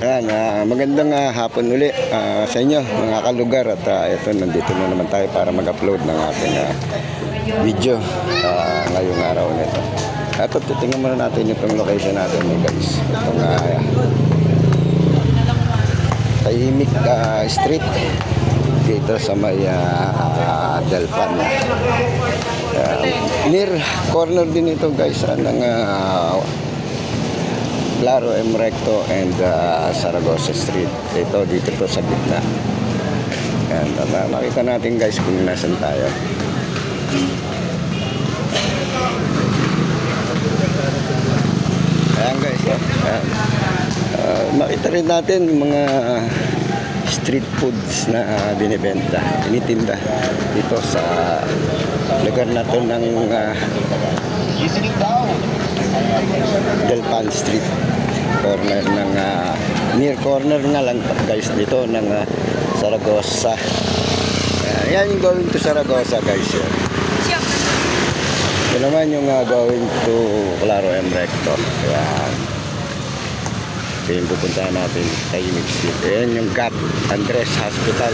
Ayan, magandang hapon uli sa inyo mga kalugar at ito nandito na naman tayo para mag-upload ng ating video ngayong araw nito. At titingnan muna natin itong location natin guys. Itong Tahimik Street dito sa may Delpan. Near corner din ito guys ng Claro M. Recto and Saragosa Street. Ito dito to sa gitna. Ayan, makita natin guys kung nasan tayo. Ayan guys, ayan. Makita rin natin yung mga street foods na binibenta, initinda dito sa lugar na to ng Delpan Street, corner ng near corner na lang guys dito ng Saragosa. Yan yung going to Saragosa guys. Ito naman yung going to Claro M. Recto. Yan. Ito yung pupuntahan natin, Tahimik Street. Ayan yung GAP Andres Hospital.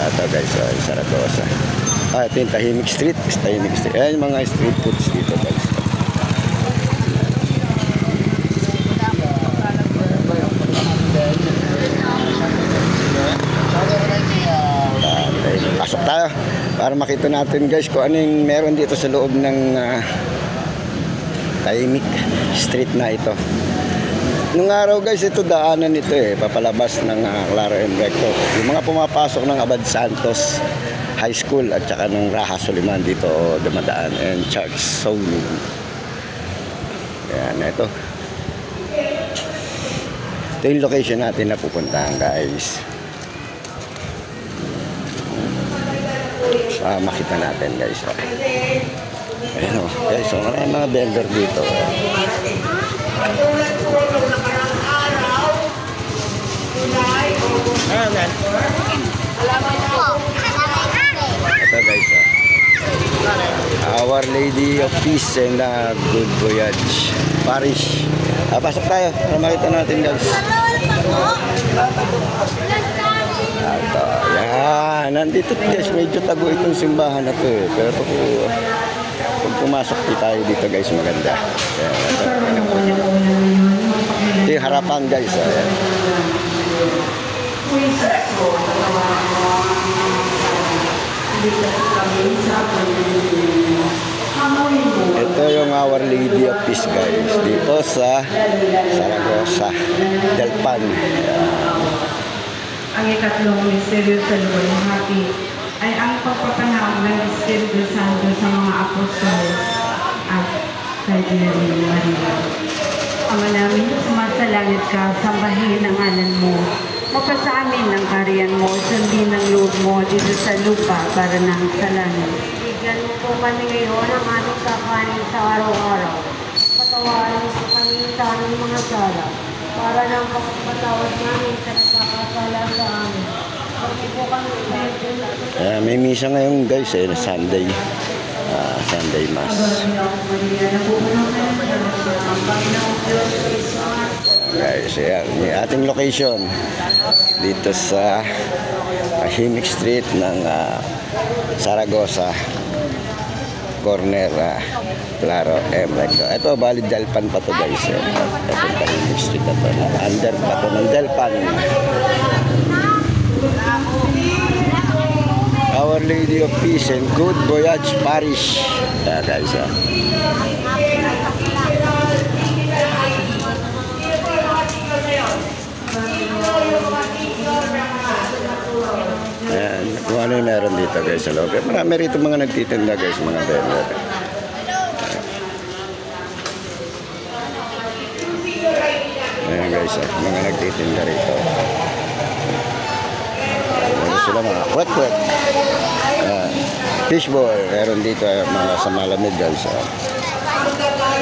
Ito guys, Saragosa. Ito yung Tahimik Street. Tahimik Street. Ayan yung mga street foods dito guys. Pasok tayo para makita natin guys kung ano yung meron dito sa loob ng Tahimik Street na ito. Nung araw guys, ito daanan ito papalabas ng Claro M. Recto. Yung mga pumapasok ng Abad Santos High School at saka ng Raha Soliman dito dumadaan, and Charles Sony. Ayan, ito. Ito yung location natin na pupuntahan guys. Makita natin guys. Ayan o guys, so maraming mga vendor dito. Ito guys, Our Lady of Peace and Good Voyage Parish. Pasok tayo para makita natin guys. Ito, yan, nandito guys, medyo tago itong simbahan na to pero pag pumasok tayo dito guys, maganda. Ayan, ito yung harapan guys. Ayan. Ito yung Our Lady of Peace guys, dito sa Saragosa, Delpan. Ang ikatlong misteryo sa luwalhati ay ang pagpapanahon ng Espiritu Santo sa mga apostol at kay Maria. Ama namin, sumasalangit ka, sambahin ang ngalan mo. Magpasa amin ang kariyan mo, sundin ang loob mo dito sa lupa para nang sa langit. Bigyan mo po kami ngayon ang aming kakanin sa araw-araw. Patawarin mo kami sa aming mga sala para nang pagpatawad namin sa nagkakasala sa amin. May misa ngayon guys, Sunday. Sunday Mass. Guys, ayan, yung ating location dito sa Tahimik Street ng Saragosa, corner Claro M. Recto. Ito, bali Delpan pa to guys. Ito Tahimik Street na to. Under pa to ng Delpan. Our Lady of Peace and Good Voyage Parish. Guys, ayan, kung ano yung meron dito guys sa loob. Marami rito mga nagtitinda guys, mga vendor. Ayan guys, mga nagtitinda rito. Sila mga kwek-kwek. Fishball, meron dito mga sa malamig guys.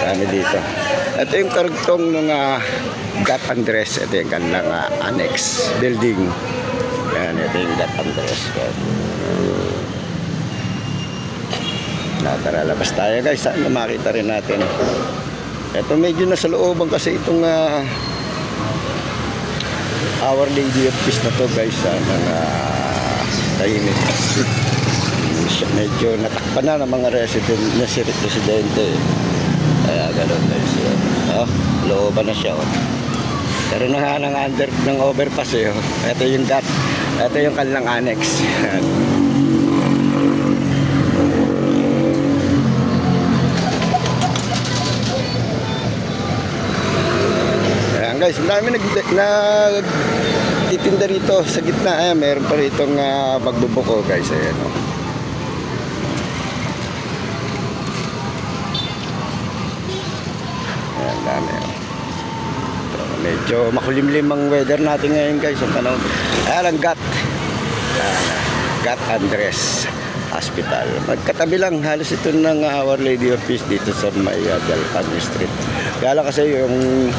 Kami dito. Ito yung karugtong ng GAP Andres. Ito yung kanilang annex building. Yan, ito yung GAP Andres. Tara, labas tayo guys. Saan makita rin natin Ito medyo nasa looban kasi itong Our Lady of Peace na to guys, ng tahimik street. Medyo natakpan na ng mga residente. Kaya gano'n guys. Looban na siya. Pero na ng ng overpass eh. Ito yung GAT. Ito yung kanilang annex. Ayan guys, marami nagtitinda rito sa gitna. Ayan, meron pa ritong magbubuko guys. Ayan o. Ayan, dami o. Medyo makulimlim ang weather natin ngayon guys. Ang panahon. Ayan ang GAT. GAT Andres Hospital. Magkatabi lang halos ito ng Our Lady of Peace dito sa may Delpan Street. Kaya lang kasi yung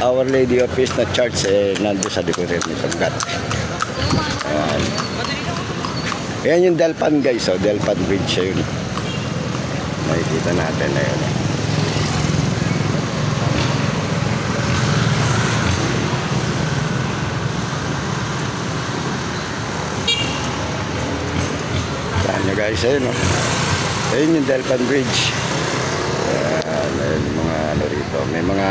Our Lady of Peace na church nandun sa likuran nitong GAT. Ayan. Ayan yung Delpan guys. Delpan Bridge yun. Nakikita natin na yun. Guys, ayun o. Ayun yung Delpan Bridge. Ayun mga ano rito. May mga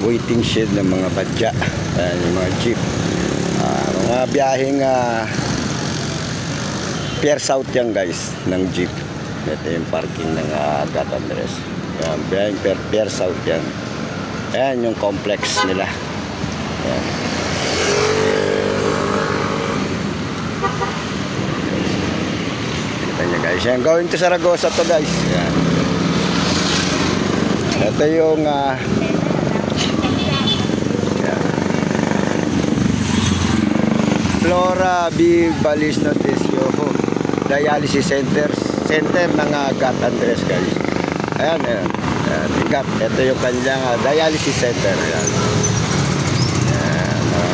waiting shed ng mga badya. Ayun yung mga jeep. Mga biyaheng Pier South yan guys, ng jeep. Ito yung parking ng GAT Andres. Biyaheng Pier South yan. Ayan yung complex nila. Ayan. Guys, yan, going to Zaragoza to guys. Yan. Ito yung Flora B. Balis Noticio Dialysis Center ng GAT Andres guys. Ayan, ayan. GAT. Ito yung kanyang dialysis center. Ayan.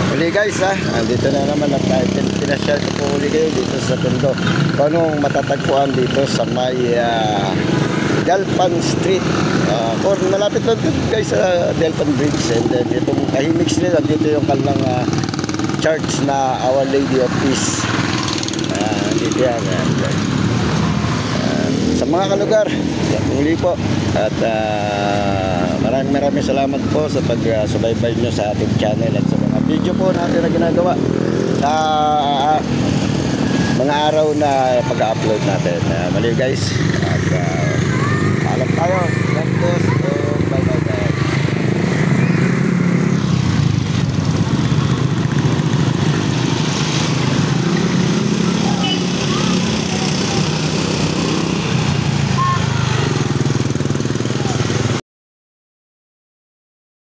Uli guys andito na naman at pinashare ko po uli kayo dito sa Tondo. Paano matatagpuan dito sa may Delpan Street. Malapit lang guys sa Delpan Bridge. And then itong tahimik nila dito yung kanilang church na Our Lady of Peace. Dito yan. Sa mga kalugar, muli po. At maraming salamat po sa pag-subaybay nyo sa ating channel at sa mga video po natin na ginagawa sa mga araw na pag-upload natin. Mali guys. At alam tayo.